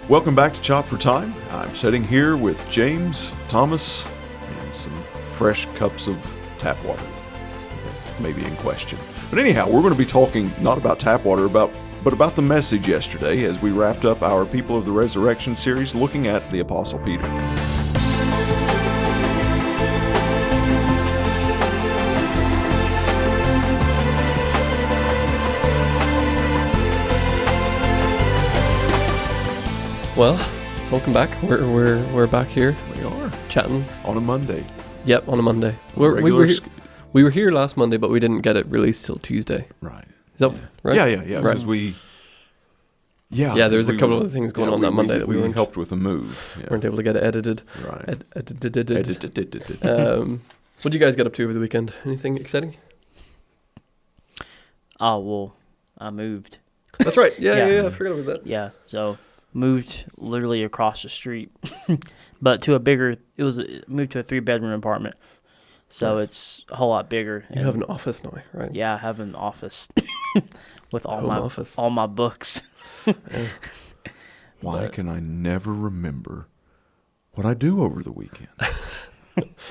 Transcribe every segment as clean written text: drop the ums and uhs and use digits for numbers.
Welcome back to Chop for Time. I'm sitting here with James, Thomas, and some fresh cups of tap water. Maybe in question. But anyhow, we're going to be talking not about tap water, but about the message yesterday as we wrapped up our People of the Resurrection series looking at the Apostle Peter. Well, welcome back. We're back here. We are Chatting on a Monday. Yep, on a Monday. We were here last Monday, but we didn't get it released till Tuesday. Right. Is that right? Yeah. Right. Because we. Yeah. Yeah, there was a couple of things going on that Monday that we weren't helped with a move. Yeah. Weren't able to get it edited. Right. What did you guys get up to over the weekend? Anything exciting? Oh, well, I moved. That's right. Yeah. I forgot about that. Yeah, so moved literally across the street, but moved to a 3-bedroom apartment. So Nice. It's a whole lot bigger. You have an office now, right? Yeah, I have an office with office. all my books. Why can I never remember what I do over the weekend?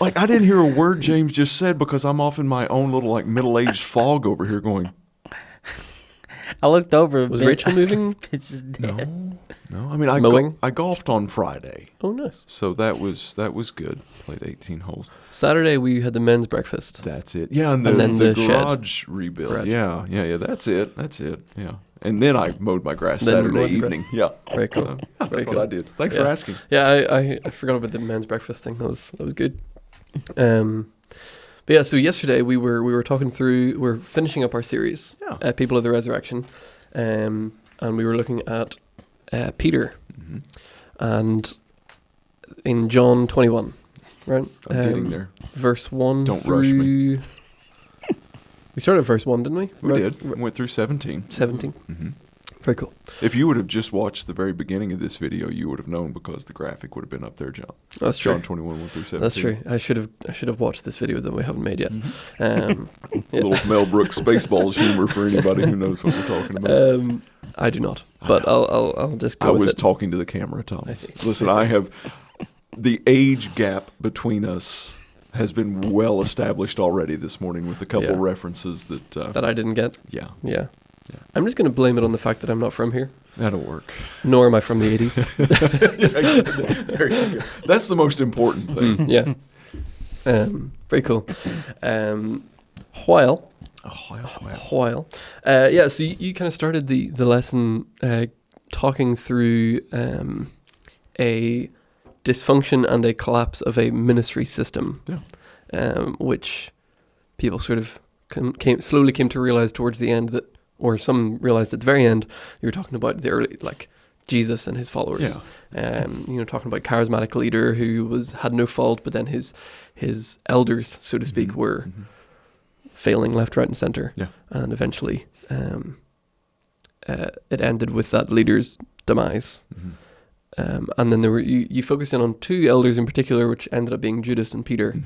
Like, I didn't hear a word James just said because I'm off in my own little, like, middle-aged fog over here going, I looked over. Was Rachel moving? It's just dead. no. I mean, I golfed on Friday, Oh, nice. so that was good. Played 18 holes. Saturday we had the men's breakfast. That's it. Yeah, and then the the garage rebuild. Garage. Yeah. That's it. Yeah. And then I mowed my grass Then Saturday mowed the evening. Yeah. Very cool. That's Very what cool. I did. Thanks Yeah. for asking. Yeah, I forgot about the men's breakfast thing. That was good. But yeah, so yesterday we were talking through. We're finishing up our series, Yeah. People of the Resurrection, and we were looking at Peter, Mm-hmm. and in John 21, right? I'm getting there. Verse 1 Don't through. rush me. We started at verse 1, didn't we? We did. We went through 17. 17. Mm-hmm. Very cool. If you would have just watched the very beginning of this video, you would have known because the graphic would have been up there, John. That's true. John 21, 1 through 17. That's true. I should have watched this video that we haven't made yet. Mm-hmm. Yeah. Little Mel Brooks Spaceballs humor for anybody who knows what we're talking about. I do not, but I'll just go I with was it. talking to the camera, Thomas. I see. Listen, I I have the age gap between us has been well established already this morning with a couple Yeah. references that. That I didn't get. Yeah, Yeah. I'm just going to blame it on the fact that I'm not from here, that'll work. nor am I from the 80s. There you go. That's the most important thing. Yes. Very cool. While. So you kind of started the lesson talking through a dysfunction and a collapse of a ministry system, which people sort of slowly came to realize towards the end that, or some realized at the very end, you were talking about the early, like Jesus and his followers. Talking about charismatic leader who had no fault, but then his elders, so to speak, were failing left, right, and center. Yeah. And eventually, it ended with that leader's demise. Mm-hmm. And then there were you focused in on two elders in particular, which ended up being Judas and Peter,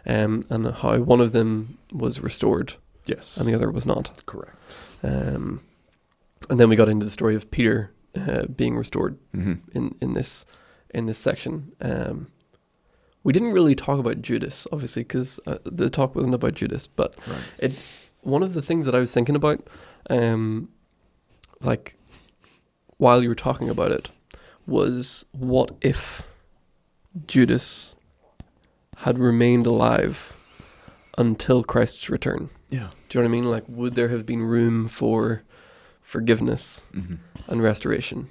and how one of them was restored, Yes. and the other was not. Correct. And then we got into the story of Peter being restored Mm-hmm. in this section. We didn't really talk about Judas, obviously, because the talk wasn't about Judas. But Right. one of the things that I was thinking about, like while you were talking about it, was what if Judas had remained alive until Christ's return? Yeah. Do you know what I mean? Like, would there have been room for forgiveness Mm-hmm. and restoration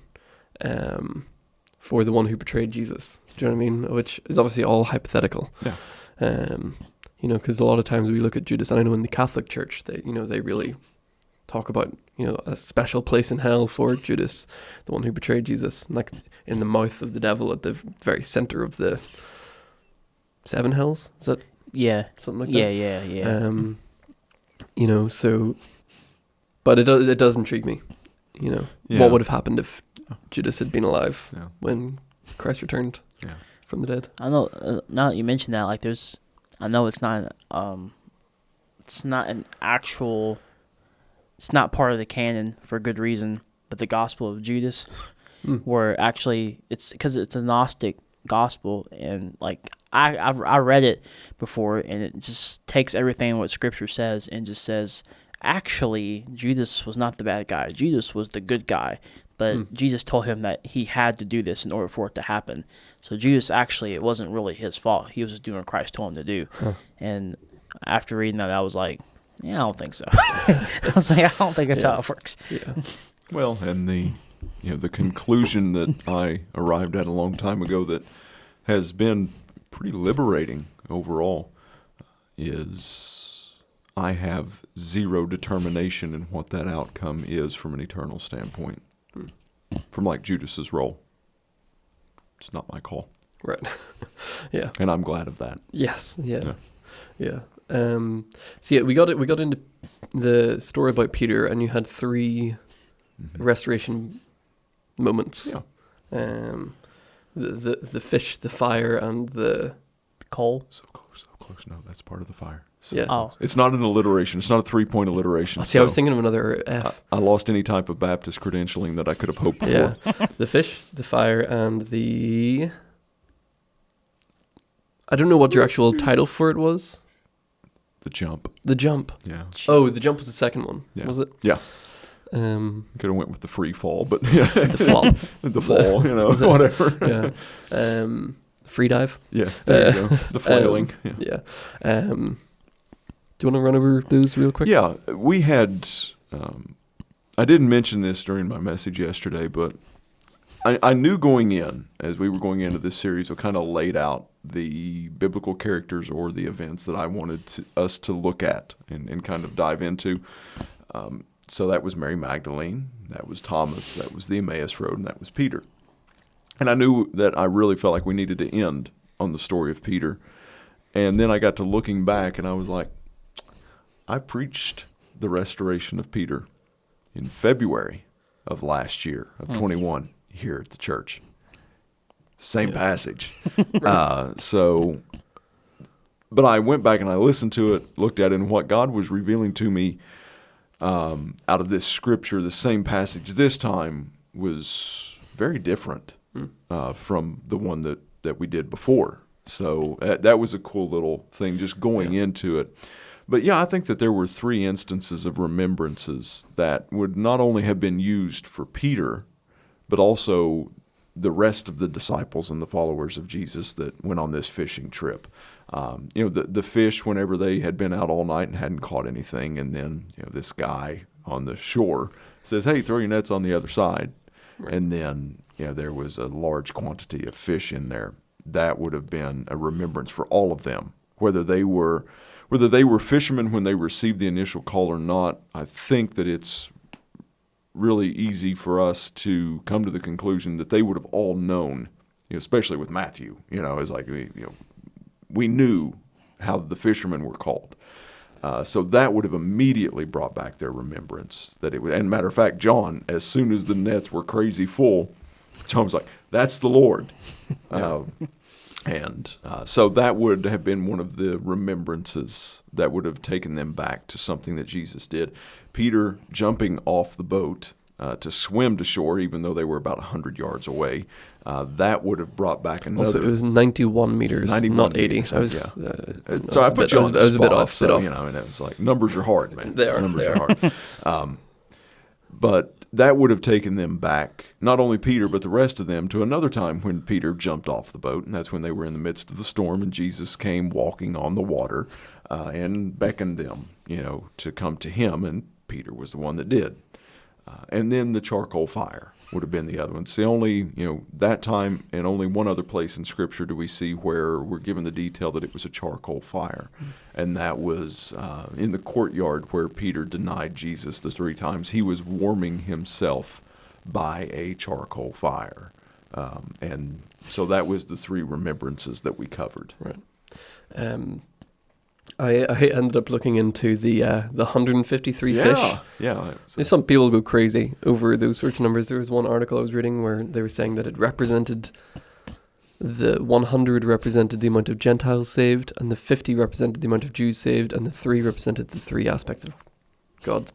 for the one who betrayed Jesus? Do you know what I mean? Which is obviously all hypothetical. Yeah. Because a lot of times we look at Judas, and I know in the Catholic Church, they really talk about, a special place in hell for Judas, the one who betrayed Jesus, like in the mouth of the devil at the very center of the 7 hells. Is that something like that? Yeah. So, but it does intrigue me. What would have happened if Judas had been alive when Christ returned from the dead? I know. Now that you mentioned that, like, I know it's not it's not part of the canon for good reason, but the Gospel of Judas where actually it's because it's a Gnostic gospel, and like I read it before, and it just takes everything what Scripture says and just says, actually, Judas was not the bad guy. Judas was the good guy. But Jesus told him that he had to do this in order for it to happen. So Judas, actually, it wasn't really his fault. He was just doing what Christ told him to do. And after reading that, I was like, yeah, I don't think so. I was like, I don't think that's how it works. Yeah. Well, and the conclusion that I arrived at a long time ago that has been pretty liberating overall is I have zero determination in what that outcome is from an eternal standpoint. From like Judas's role. It's not my call. Right. Yeah. And I'm glad of that. Yes. Yeah. So yeah, we got into the story about Peter, and you had 3 restoration moments. Yeah. The fish, the fire, and the coal. So close. No, that's part of the fire. So yeah. Oh. It's not an alliteration. It's not a 3-point alliteration. See, I was thinking of another F. I lost any type of Baptist credentialing that I could have hoped for. Yeah. The fish, the fire, and the... I don't know what your actual title for it was. The jump. The jump. Yeah. Oh, the jump was the second one, Yeah. was it? Yeah. Could have went with the free fall, but yeah. The flop. the fall, whatever. Yeah. Free dive. Yes, there you go. The flailing. Yeah. Do you want to run over those real quick? Yeah, we had, I didn't mention this during my message yesterday, but I knew going in, as we were going into this series, I kind of laid out the biblical characters or the events that I wanted us to look at and kind of dive into. So that was Mary Magdalene, that was Thomas, that was the Emmaus Road, and that was Peter. And I knew that I really felt like we needed to end on the story of Peter. And then I got to looking back, and I was like, I preached the restoration of Peter in February of last year, of 21, here at the church. Same passage. But I went back and I listened to it, looked at it, and what God was revealing to me out of this scripture, the same passage this time was very different from the one that we did before. So that was a cool little thing just going into it. But yeah, I think that there were 3 instances of remembrances that would not only have been used for Peter, but also the rest of the disciples and the followers of Jesus that went on this fishing trip. The fish, whenever they had been out all night and hadn't caught anything, and then this guy on the shore says, "Hey, throw your nets on the other side," and then there was a large quantity of fish in there. That would have been a remembrance for all of them, whether they were fishermen when they received the initial call or not. I think that it's really easy for us to come to the conclusion that they would have all known, especially with Matthew. It's like we knew how the fishermen were called. So that would have immediately brought back their remembrance. And matter of fact, John, as soon as the nets were crazy full, John was like, "That's the Lord." So that would have been one of the remembrances that would have taken them back to something that Jesus did. Peter jumping off the boat to swim to shore, even though they were about 100 yards away, that would have brought back another. Also, it was 91 meters, 91 not 80. meters, I was, so I put you on the spot. I was a bit off. And it was like, numbers are hard, man. They are. Numbers are hard. But that would have taken them back, not only Peter, but the rest of them, to another time when Peter jumped off the boat, and that's when they were in the midst of the storm, and Jesus came walking on the water and beckoned them, to come to him, and Peter was the one that did. And then the charcoal fire would have been the other one. It's the only, that time and only one other place in Scripture do we see where we're given the detail that it was a charcoal fire. And that was in the courtyard where Peter denied Jesus the 3 times. He was warming himself by a charcoal fire. And so that was the 3 remembrances that we covered. Right. I ended up looking into the 153 fish. Yeah. Some people go crazy over those sorts of numbers. There was one article I was reading where they were saying that it represented, the 100 represented the amount of Gentiles saved, and the 50 represented the amount of Jews saved, and the 3 represented the 3 aspects of God's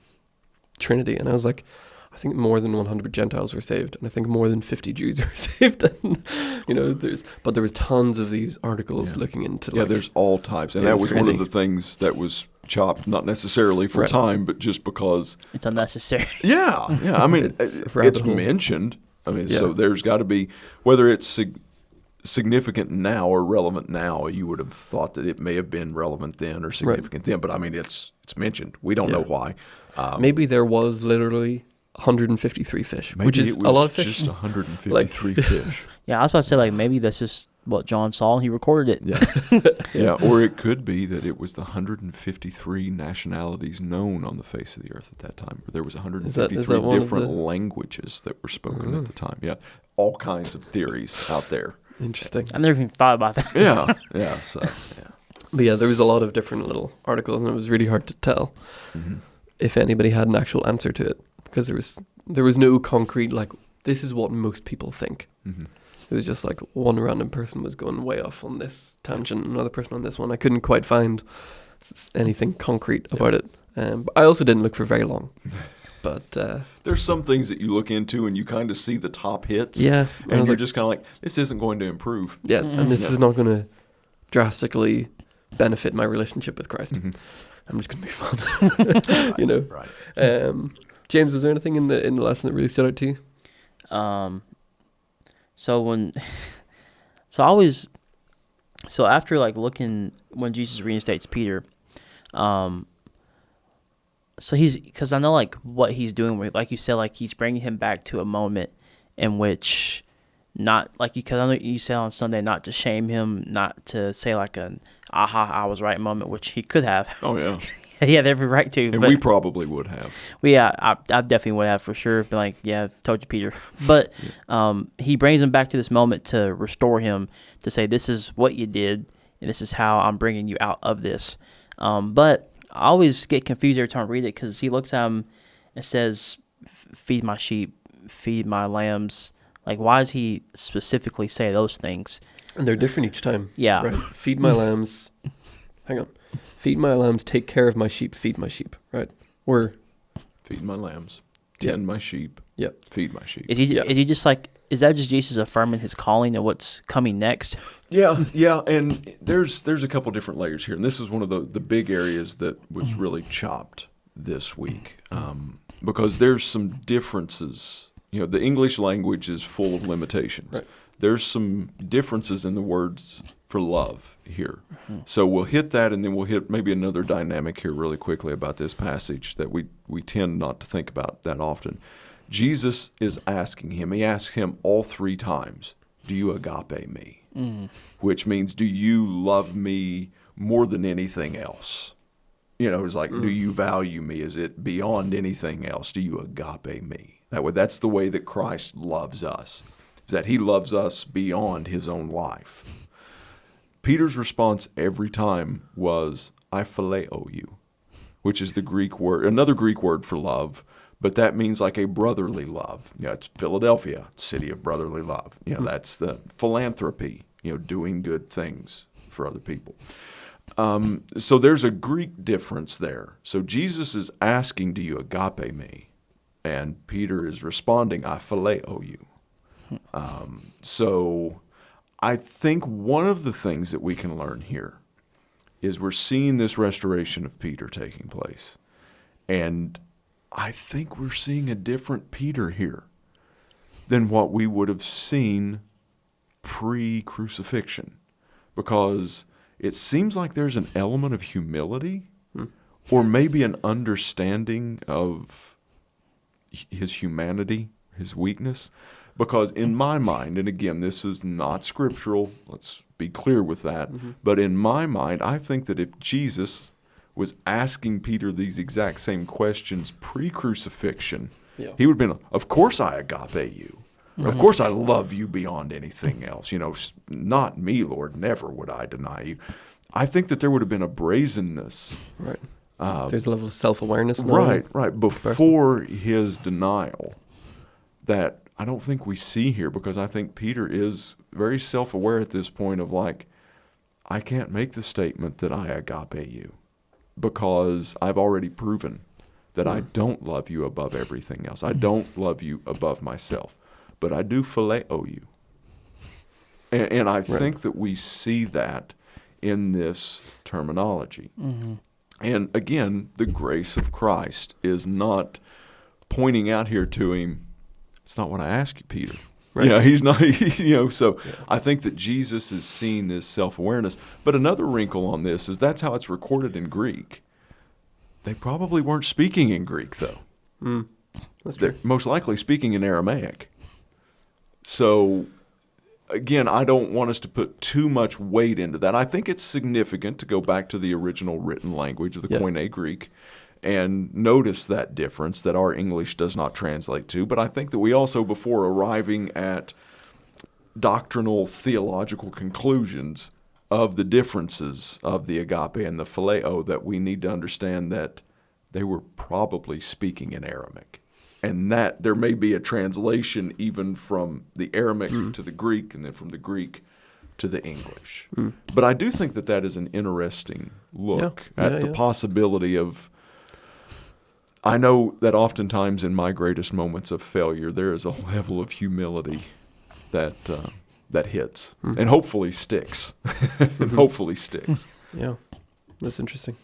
Trinity. And I was like, I think more than 100 Gentiles were saved, and I think more than 50 Jews were saved. And, there was tons of these articles looking into. Yeah, there's all types, and that was crazy. one of the things that was chopped, not necessarily for time, but just because it's unnecessary. Yeah. I mean, it's hole. mentioned. I mean, so there's got to be, whether it's significant now or relevant now, you would have thought that it may have been relevant then or significant then. But I mean, it's mentioned. We don't know why. Maybe there was literally 153 fish, which is a lot of fish. Just 153 fish. Yeah, I was about to say, like, maybe that's just what John saw and he recorded it. Yeah. Or it could be that it was the 153 nationalities known on the face of the earth at that time. There was 153 different languages that were spoken at the time. Yeah, all kinds of theories out there. Interesting. I never even thought about that. Yeah. So, But yeah, there was a lot of different little articles, and it was really hard to tell if anybody had an actual answer to it, because there was no concrete, like, this is what most people think. It was just like one random person was going way off on this tangent, another person on this one. I couldn't quite find anything concrete about it. But I also didn't look for very long. But there's some things that you look into and you kind of see the top hits. Yeah. And you're just kind of like, this isn't going to improve. Yeah, and this is not going to drastically benefit my relationship with Christ. I'm just going to be fun. Right. James, was there anything in the lesson that really stood out to you? So after like looking when Jesus reinstates Peter, so because I know like what he's doing with, like you said, like he's bringing him back to a moment in which not like because I know you said on Sunday not to shame him, not to say like an aha I was right moment, which he could have. Oh yeah. He had every right to. And we probably would have. I definitely would have for sure. Been like, yeah, told you, Peter. But he brings him back to this moment to restore him, to say, this is what you did, and this is how I'm bringing you out of this. But I always get confused every time I read it, because he looks at him and says, feed my sheep, feed my lambs. Like, why does he specifically say those things? And they're different each time. Yeah. Right? Feed my lambs. Hang on. Feed my lambs, take care of my sheep, feed my sheep, right? Or feed my lambs, tend my sheep, feed my sheep. Is he just like, is that just Jesus affirming his calling and what's coming next? Yeah, and there's a couple different layers here, and this is one of the big areas that was really chopped this week, because there's some differences. The English language is full of limitations. Right. There's some differences in the words for love here. So we'll hit that, and then we'll hit maybe another dynamic here really quickly about this passage that we tend not to think about that often. Jesus is asking him, he asks him all three times, do you agape me? Which means, do you love me more than anything else? It's like, do you value me? Is it beyond anything else? Do you agape me? That's the way that Christ loves us, is that he loves us beyond his own life. Peter's response every time was, I phileo you, which is the Greek word, another Greek word for love, but that means like a brotherly love. It's Philadelphia, city of brotherly love. That's the philanthropy, doing good things for other people. So there's a Greek difference there. So Jesus is asking, do you agape me? And Peter is responding, I phileo you. So I think one of the things that we can learn here is we're seeing this restoration of Peter taking place. And I think we're seeing a different Peter here than what we would have seen pre-crucifixion, because it seems like there's an element of humility or maybe an understanding of his humanity, his weakness. Because in my mind, and again, this is not scriptural, let's be clear with that, but in my mind, I think that if Jesus was asking Peter these exact same questions pre-crucifixion, he would have been, of course I agape you. Of course I love you beyond anything else. Not me, Lord, never would I deny you. I think that there would have been a brazenness. Right. There's a level of self-awareness now. Right. Before his denial that I don't think we see here, because I think Peter is very self-aware at this point of like, I can't make the statement that I agape you because I've already proven that I don't love you above everything else. I don't love you above myself, but I do phileo you. And I think that we see that in this terminology. Mm-hmm. And again, the grace of Christ is not pointing out here to him, it's not what I asked you, Peter. Right. You know, he's not, so I think that Jesus is seeing this self-awareness. But another wrinkle on this is that's how it's recorded in Greek. They probably weren't speaking in Greek, though. That's true. They're most likely speaking in Aramaic. So, again, I don't want us to put too much weight into that. I think it's significant to go back to the original written language of the Koine Greek and notice that difference that our English does not translate to. But I think that we also, before arriving at doctrinal theological conclusions of the differences of the agape and the phileo, that we need to understand that they were probably speaking in Aramaic. And that there may be a translation even from the Aramaic to the Greek and then from the Greek to the English. But I do think that that is an interesting look at the possibility of, I know that oftentimes in my greatest moments of failure, there is a level of humility that that hits and hopefully sticks. And hopefully sticks. Yeah, that's interesting.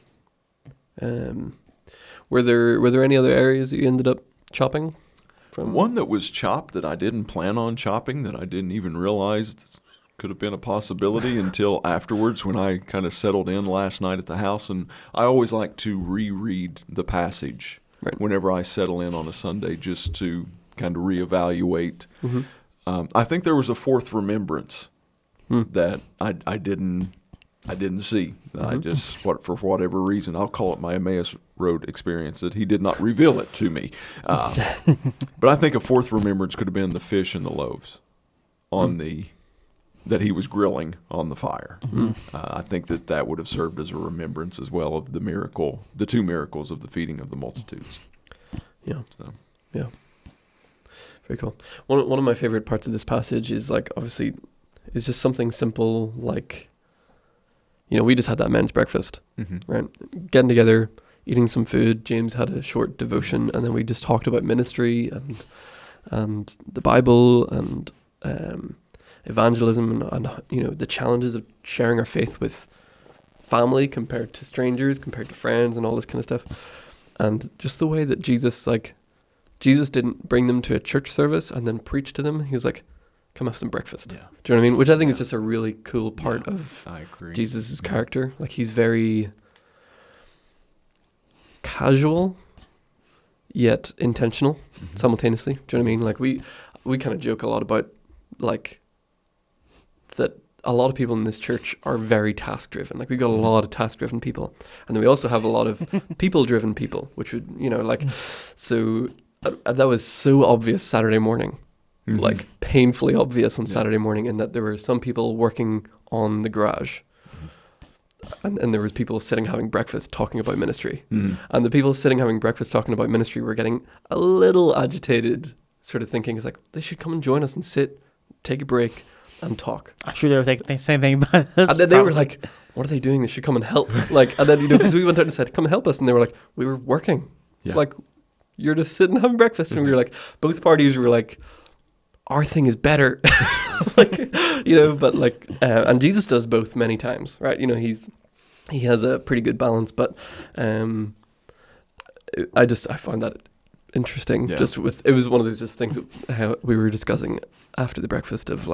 Were there any other areas that you ended up chopping from? One that was chopped that I didn't plan on chopping, that I didn't even realize could have been a possibility until afterwards when I kind of settled in last night at the house. And I always like to reread the passage whenever I settle in on a Sunday, just to kind of reevaluate. I think there was a fourth remembrance that I didn't see. I just, for whatever reason, I'll call it my Emmaus Road experience, that he did not reveal it to me. But I think a fourth remembrance could have been the fish and the loaves on that he was grilling on the fire. I think that would have served as a remembrance as well of the two miracles of the feeding of the multitudes. Yeah. Yeah. Very cool. One of my favorite parts of this passage is obviously is just something simple like, we just had that men's breakfast, right? Getting together, eating some food. James had a short devotion, and then we just talked about ministry and the Bible and evangelism and the challenges of sharing our faith with family compared to strangers, compared to friends, and all this kind of stuff. And just the way that Jesus didn't bring them to a church service and then preach to them. He was like, come have some breakfast. Yeah. Do you know what I mean? Which I think is just a really cool part of Jesus' character. Like, he's very casual yet intentional simultaneously. Do you know what I mean? Like, we kind of joke a lot about that a lot of people in this church are very task driven. Like, we got a lot of task driven people, and then we also have a lot of people driven people, which would so that was so obvious Saturday morning. Like, painfully obvious on Saturday morning, in that there were some people working on the garage, and there was people sitting having breakfast talking about ministry. And the people sitting having breakfast talking about ministry were getting a little agitated, sort of thinking, it's like, they should come and join us and sit, take a break, and talk. I'm sure they were thinking the same thing about us. And then they were like, what are they doing? They should come and help. And then, because we went out and said, come and help us. And they were like, we were working. Yeah. Like, you're just sitting having breakfast. And we were like, both parties were like, our thing is better. And Jesus does both many times, right? He has a pretty good balance, but I find that interesting. Yeah. It was one of those just things that we were discussing after the breakfast of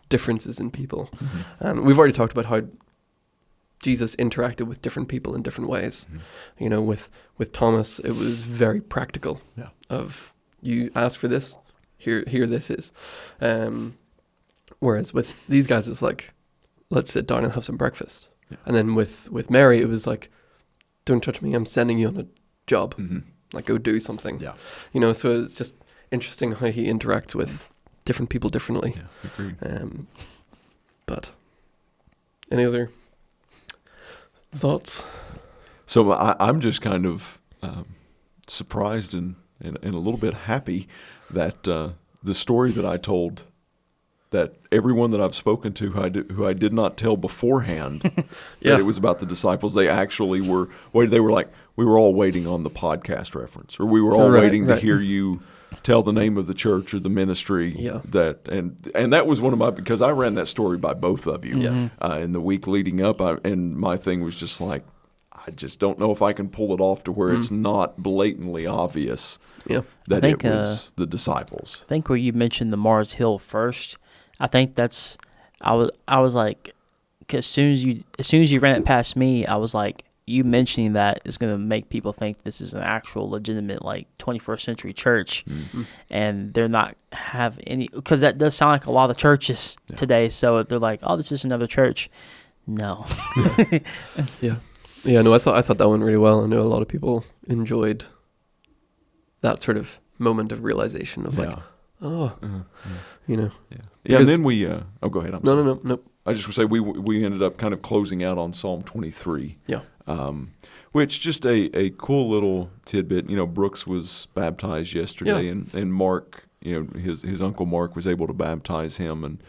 differences in people. And we've already talked about how Jesus interacted with different people in different ways. With Thomas, it was very practical. Yeah. Of, you ask for this, here this is. Whereas with these guys, it's like, let's sit down and have some breakfast. Yeah. And then with Mary, it was like, don't touch me, I'm sending you on a job. Like, go do something. Yeah. So it's just interesting how he interacts with different people differently. Yeah, agreed. But any other thoughts? So I'm just kind of surprised and a little bit happy that the story that I told that everyone that I've spoken to who I did not tell beforehand Yeah. that it was about the disciples, they actually were. They were like, we were all waiting on the podcast reference, or we were all waiting to hear you tell the name of the church or the ministry. Yeah. And that was one of my, because I ran that story by both of you Yeah. in the week leading up, and my thing was just like, I just don't know if I can pull it off to where it's not blatantly obvious that it was the disciples. I think where you mentioned the Mars Hill first, I think that's I was like, 'cause as soon as you ran it past me, I was like, you mentioning that is going to make people think this is an actual legitimate like 21st century church, and they're not have any, because that does sound like a lot of churches today. So they're like, oh, this is another church. No. Yeah, no, I thought that went really well. I know a lot of people enjoyed that sort of moment of realization of like, you know. Yeah, and then we. Go ahead. I'm sorry. No. I just would say we ended up kind of closing out on Psalm 23. Yeah. Which just a cool little tidbit. You know, Brooks was baptized yesterday, and Mark, you know, his uncle Mark was able to baptize him, and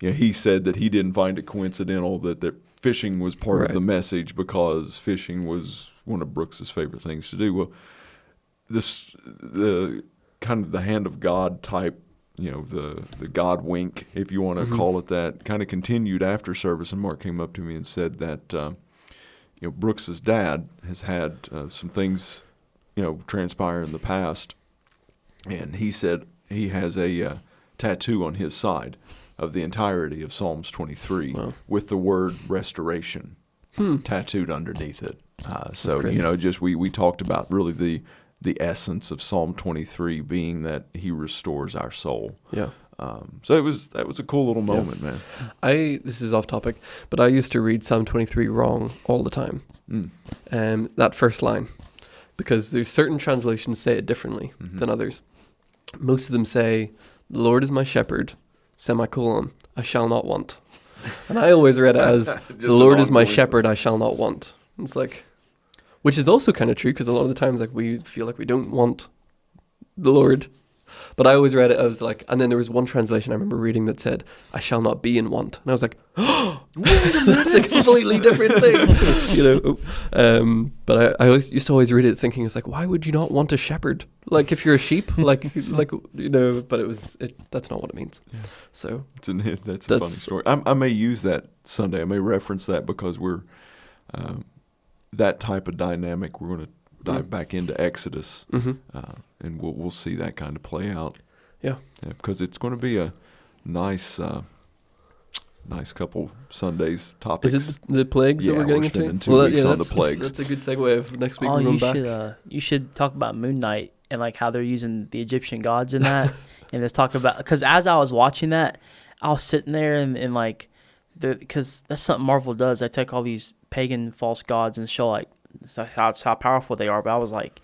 you know, he said that he didn't find it coincidental that fishing was part of the message, because fishing was one of Brooks's favorite things to do. Well, the kind of the hand of God type, you know, the God wink, if you want to call it that, kind of continued after service. And Mark came up to me and said that, you know, Brooks's dad has had some things, you know, transpire in the past. And he said he has a tattoo on his side of the entirety of Psalms 23 with the word restoration tattooed underneath it. So, you know, just we talked about really the essence of Psalm 23 being that he restores our soul. Yeah. So that was a cool little moment, man. This is off topic, but I used to read Psalm 23 wrong all the time. That first line, because there's certain translations say it differently than others. Most of them say, "The Lord is my shepherd, semicolon, I shall not want." And I always read it as, "The Lord is my shepherd, I shall not want." It's like, which is also kind of true, because a lot of the times like we feel like we don't want the Lord. But I always read it as like, and then there was one translation I remember reading that said, "I shall not be in want." And I was like, oh, that's a completely different thing. You know? But I used to always read it thinking, it's like, why would you not want a shepherd? Like if you're a sheep, like you know, but that's not what it means. Yeah. So that's a funny story. I may use that Sunday. I may reference that, because we're that type of dynamic. We're going to dive back into Exodus, and we'll see that kind of play out. Yeah, because it's going to be a nice couple Sundays topics. Is it the plagues that we're getting into? Spending 2 weeks on the plagues. That's a good segue of next week. We're going back. You should talk about Moon Knight and like how they're using the Egyptian gods in that, and let's talk about, because as I was watching that, I was sitting there and like, because that's something Marvel does. They take all these pagan false gods and show like how powerful they are. But I was like,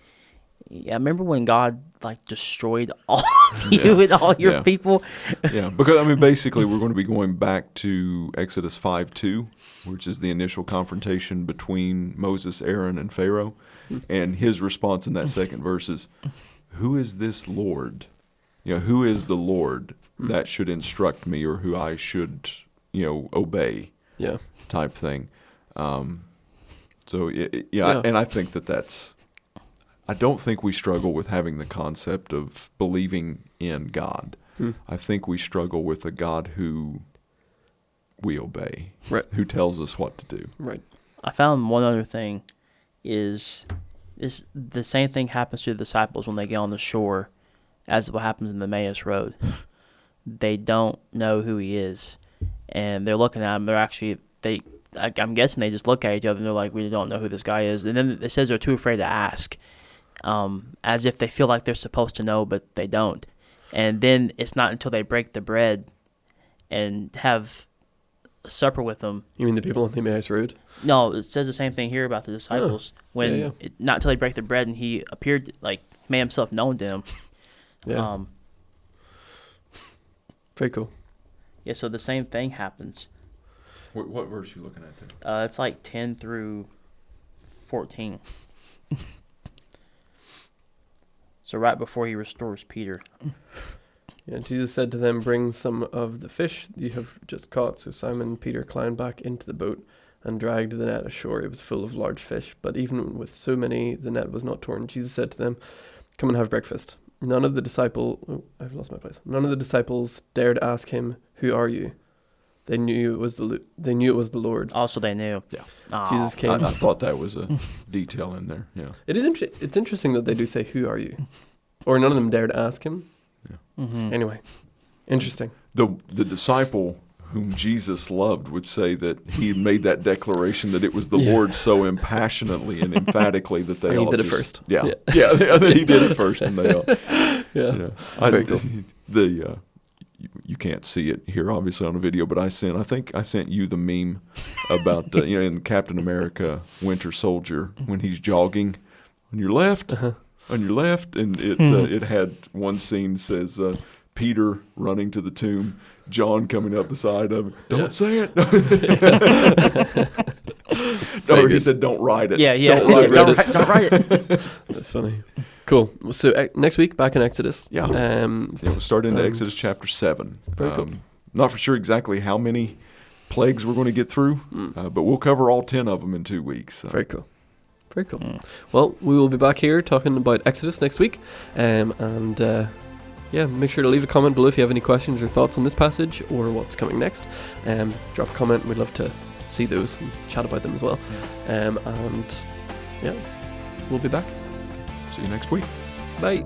yeah, I remember when God like destroyed all of you and all your people. Yeah, because I mean, basically, we're going to be going back to Exodus 5:2, which is the initial confrontation between Moses, Aaron, and Pharaoh, and his response in that second verse is, "Who is this Lord? You know, who is the Lord that should instruct me, or who I should, you know, obey?" Yeah, type thing. So and I think that's. I don't think we struggle with having the concept of believing in God. I think we struggle with a God who we obey, right? Who tells us what to do. Right. I found one other thing is the same thing happens to the disciples when they get on the shore as what happens in the Emmaus Road. They don't know who he is, and they're looking at him. I'm guessing they just look at each other and they're like, we don't know who this guy is. And then it says they're too afraid to ask, as if they feel like they're supposed to know, but they don't. And then it's not until they break the bread and have supper with them. You mean the people on the Emmaus Road? No, it says the same thing here about the disciples. Not until they break the bread and he appeared, like, made himself known to them. Yeah. Very cool. Yeah, so the same thing happens. What verse are you looking at there? It's like 10 through 14. So right before he restores Peter. Yeah, Jesus said to them, "Bring some of the fish you have just caught." So Simon Peter climbed back into the boat and dragged the net ashore. It was full of large fish, but even with so many, the net was not torn. Jesus said to them, "Come and have breakfast." None of the disciples dared ask him, "Who are you?" They knew it was the Lord. Also, they knew. Yeah. Oh. Jesus came. I thought that was a detail in there. Yeah. It is. It's interesting that they do say, "Who are you?" Or none of them dared ask him. Mm-hmm. Anyway, interesting. The disciple whom Jesus loved would say that he had made that declaration that it was the Yeah. Lord so impassionately and emphatically that they And he all did it just, first. Yeah, Yeah. yeah, that he did it first, and they all. Yeah. Yeah. Very cool. You can't see it here, obviously, on a video, but I think I sent you the meme about in Captain America Winter Soldier when he's jogging on your left, and it had one scene says Peter running to the tomb, John coming up beside him. Don't say it. No, he said, "Don't write it." Yeah, yeah. Don't write it. That's funny. Cool. So next week, back in Exodus. Yeah. We'll start into and- Exodus chapter 7. Very cool. Not for sure exactly how many plagues we're going to get through, but we'll cover all 10 of them in 2 weeks. So. Very cool. Very cool. Well, we will be back here talking about Exodus next week. Make sure to leave a comment below if you have any questions or thoughts on this passage or what's coming next. Drop a comment. We'd love to see those and chat about them as well. We'll be back. See you next week. Bye.